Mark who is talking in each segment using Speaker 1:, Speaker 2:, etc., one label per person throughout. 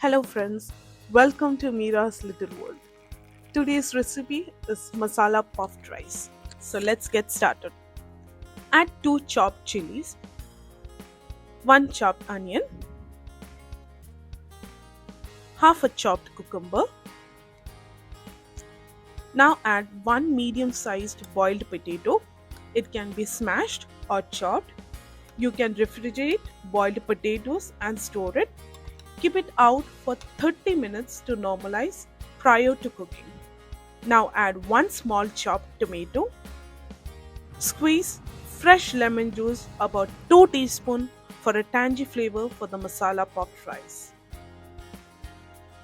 Speaker 1: Hello friends, welcome to Mira's Little World. Today's recipe is Masala Puffed Rice. So let's get started. Add 2 chopped chilies, 1 chopped onion, half a chopped cucumber. Now add 1 medium-sized boiled potato. It can be smashed or chopped. You can refrigerate boiled potatoes and store it. Keep it out for 30 minutes to normalize prior to cooking. Now add 1 small chopped tomato. Squeeze fresh lemon juice about 2 teaspoons for a tangy flavor for the masala puffed rice.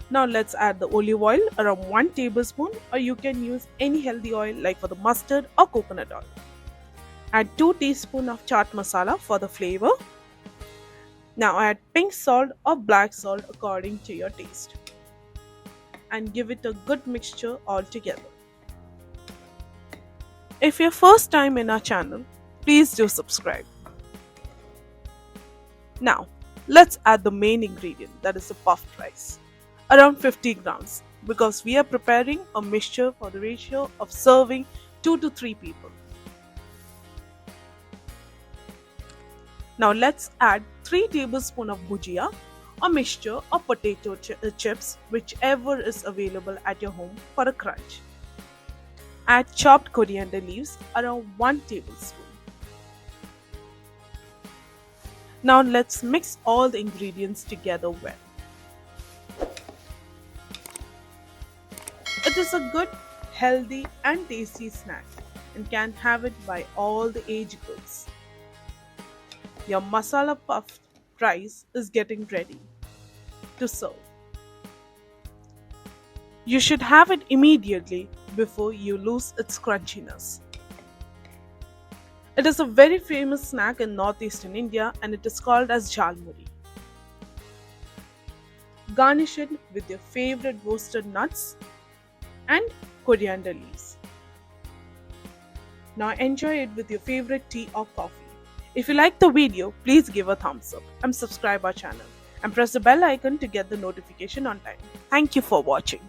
Speaker 1: Now let's add the olive oil around 1 tablespoon, or you can use any healthy oil like for the mustard or coconut oil. Add 2 teaspoons of chaat masala for the flavor. Now add pink salt or black salt according to your taste and give it a good mixture all together. If you're first time in our channel, please do subscribe. Now let's add the main ingredient, that is the puffed rice, around 50 grams, because we are preparing a mixture for the ratio of serving 2 to 3 people. Now let's add 3 tablespoons of Bhujia, a mixture of potato chips, whichever is available at your home for a crunch. Add chopped coriander leaves, around 1 tablespoon. Now let's mix all the ingredients together well. It is a good, healthy and tasty snack and can have it by all the age groups. Your masala puffed rice is getting ready to serve. You should have it immediately before you lose its crunchiness. It is a very famous snack in northeastern India and it is called as jhalmuri. Garnish it with your favorite roasted nuts and coriander leaves. Now enjoy it with your favorite tea or coffee. If you like the video, please give a thumbs up and subscribe our channel and press the bell icon to get the notification on time. Thank you for watching.